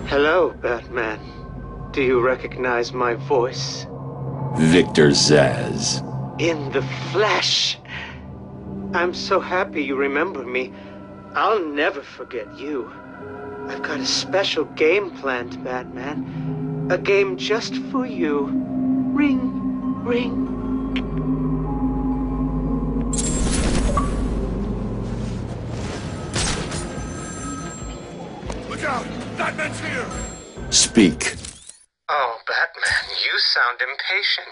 Hello, Batman. Do you recognize my voice? Victor Zsasz. In the flesh! I'm so happy you remember me. I'll never forget you. I've got a special game planned, Batman. A game just for you. Ring, ring. Look out! Batman's here! Speak. Oh, Batman, you sound impatient.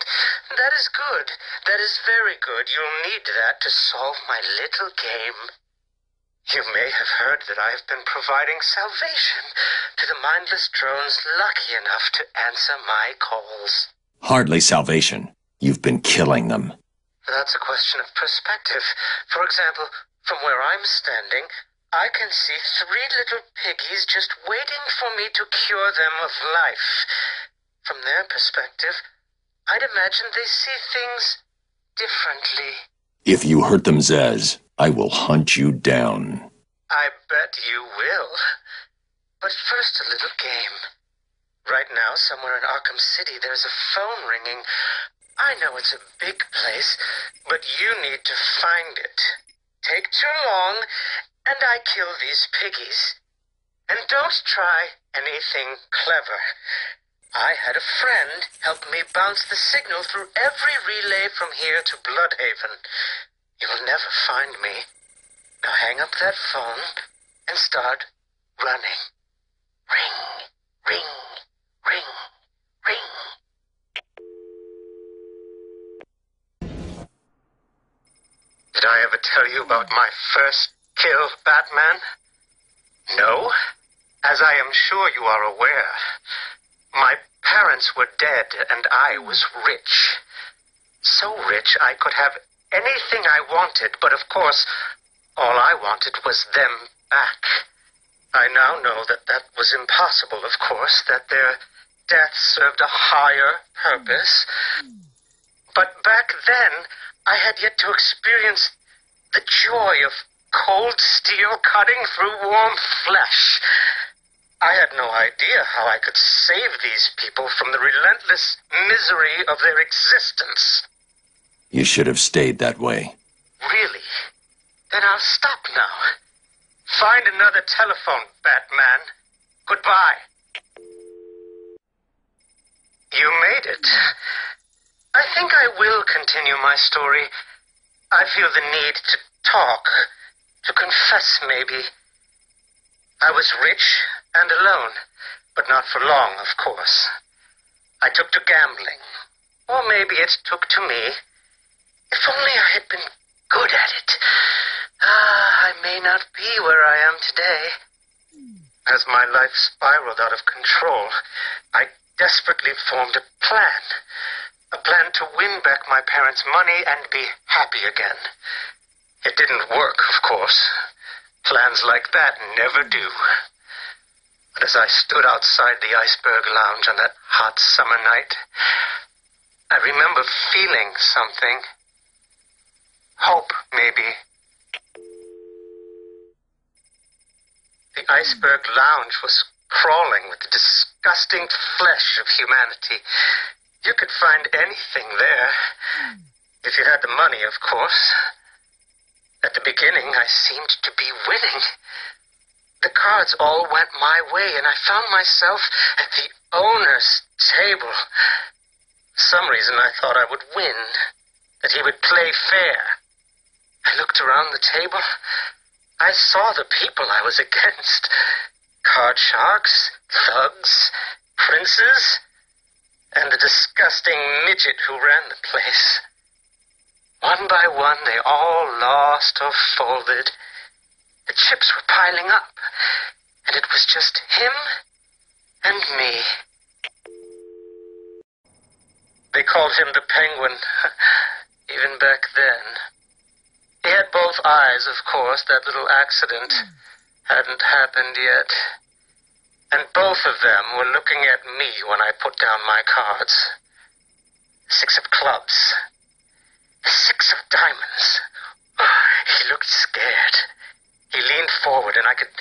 That is good. That is very good. You'll need that to solve my little game. You may have heard that I have been providing salvation to the mindless drones lucky enough to answer my calls. Hardly salvation. You've been killing them. That's a question of perspective. For example, from where I'm standing, I can see 3 little piggies just waiting for me to cure them of life. From their perspective, I'd imagine they see things differently. If you hurt them, Zsasz, I will hunt you down. I bet you will. But first, a little game. Right now, somewhere in Arkham City, there's a phone ringing. I know it's a big place, but you need to find it. Take too long, and I kill these piggies. And don't try anything clever. I had a friend help me bounce the signal through every relay from here to Bloodhaven. You will never find me. Now hang up that phone and start running. Ring, ring, ring, ring. Did I ever tell you about my first kill, Batman? No? As I am sure you are aware, my parents were dead and I was rich. So rich I could have anything I wanted, but of course, all I wanted was them back. I now know that that was impossible, of course, that their death served a higher purpose. But back then, I had yet to experience the joy of cold steel cutting through warm flesh. I had no idea how I could save these people from the relentless misery of their existence. You should have stayed that way. Really? Then I'll stop now. Find another telephone, Batman. Goodbye. You made it. I think I will continue my story. I feel the need to talk, to confess maybe. I was rich and alone, but not for long, of course. I took to gambling, or maybe it took to me. If only I had been good at it. I may not be where I am today. As my life spiraled out of control, I desperately formed a plan. A plan to win back my parents' money and be happy again. It didn't work, of course. Plans like that never do. But as I stood outside the Iceberg Lounge on that hot summer night, I remember feeling something. Hope, maybe. The Iceberg Lounge was crawling with the disgusting flesh of humanity. You could find anything there. If you had the money, of course. At the beginning, I seemed to be winning. The cards all went my way, and I found myself at the owner's table. For some reason, I thought I would win, that he would play fair. I looked around the table. I saw the people I was against. Card sharks, thugs, princes, and the disgusting midget who ran the place. One by one, they all lost or folded. The chips were piling up, and it was just him and me. They called him the Penguin, even back then. He had both eyes, of course. That little accident hadn't happened yet. And both of them were looking at me when I put down my cards. 6 of clubs. 6 of diamonds. He looked scared. He leaned forward, and I could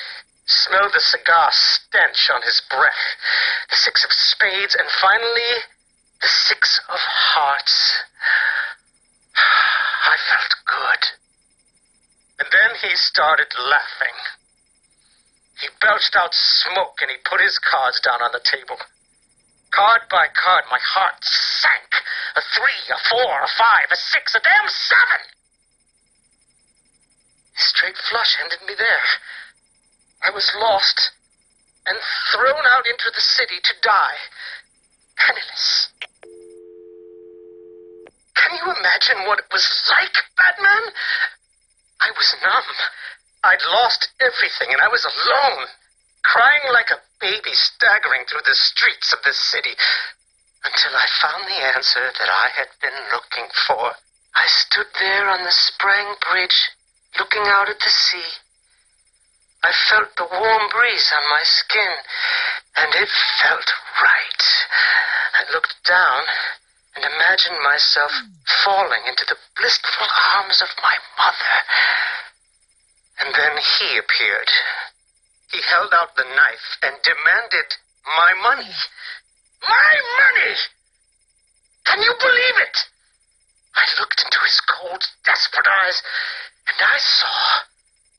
smell the cigar stench on his breath, the 6 of spades, and finally, the 6 of hearts. I felt good. And then he started laughing. He belched out smoke and he put his cards down on the table. Card by card, my heart sank. A 3, a 4, a 5, a 6, a damn 7! Straight flush ended me there. I was lost and thrown out into the city to die, penniless. Can you imagine what it was like, Batman? I was numb. I'd lost everything and I was alone, crying like a baby staggering through the streets of this city, until I found the answer that I had been looking for. I stood there on the Sprang Bridge, looking out at the sea. I felt the warm breeze on my skin, and it felt right. I looked down and imagined myself falling into the blissful arms of my mother. And then he appeared. He held out the knife and demanded my money. My money! Can you believe it? I looked into his cold, desperate eyes, and I saw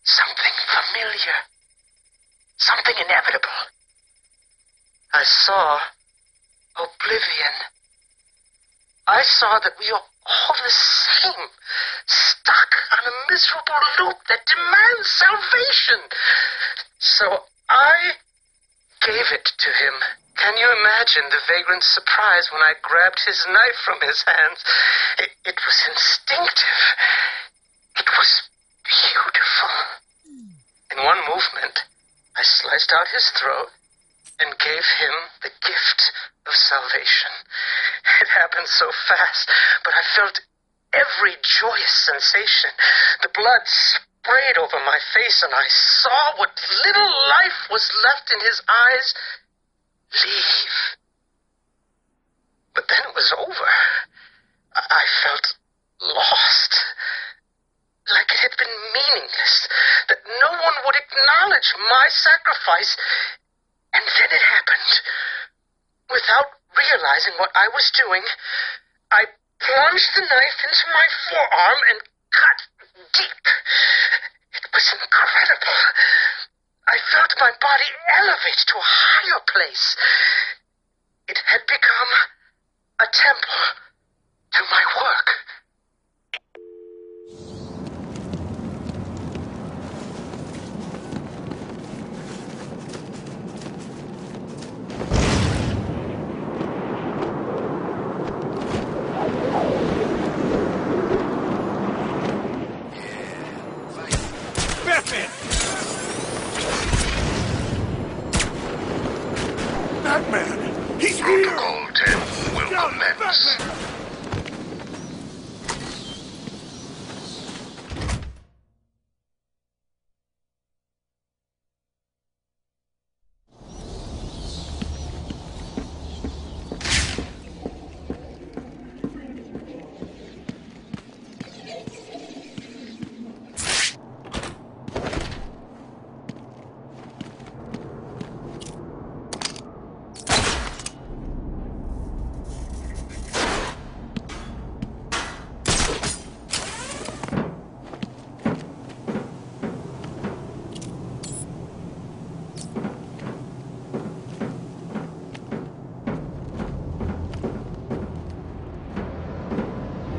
something familiar. Something inevitable. I saw oblivion. I saw that we are all the same, stuck on a miserable loop that demands salvation. So I gave it to him. Can you imagine the vagrant surprise when I grabbed his knife from his hands? It was instinctive. It was beautiful. In one movement, I sliced out his throat and gave him the gift of salvation. It happened so fast, but I felt every joyous sensation. The blood sprayed over my face, and I saw what little life was left in his eyes leave. But then it was over. I felt lost. Like it had been meaningless, that no one would acknowledge my sacrifice. And then it happened. Without realizing what I was doing, I plunged the knife into my forearm and cut deep. It was incredible. I felt my body elevate to a higher place. It had become a temple to my work. Batman! He's here! Protocol 10 will commence. Batman!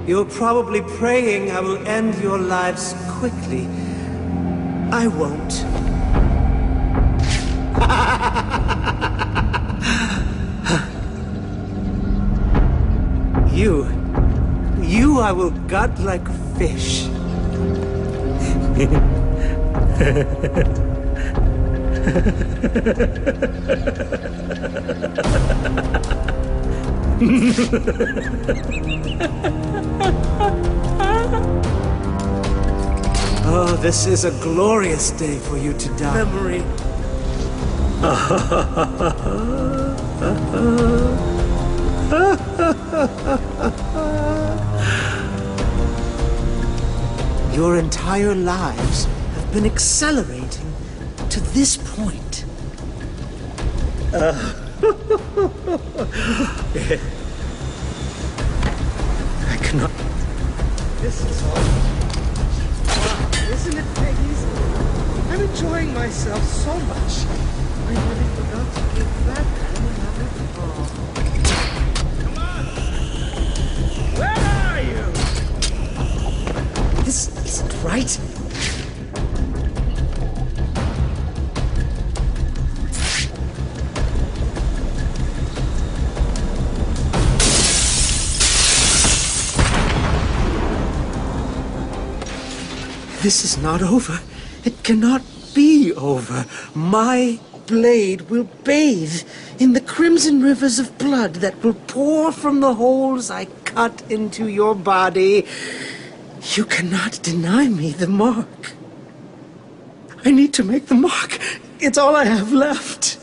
You're probably praying I will end your lives quickly. I won't. You I will gut like fish. Oh, this is a glorious day for you to die. Memory. Your entire lives have been accelerating to this point. I cannot. This is all. Wow, isn't it, Peggy's? I'm enjoying myself so much. I really forgot to give that penny another call. Come on! Where are you? This isn't right. This is not over. It cannot be over. My blade will bathe in the crimson rivers of blood that will pour from the holes I cut into your body. You cannot deny me the mark. I need to make the mark. It's all I have left.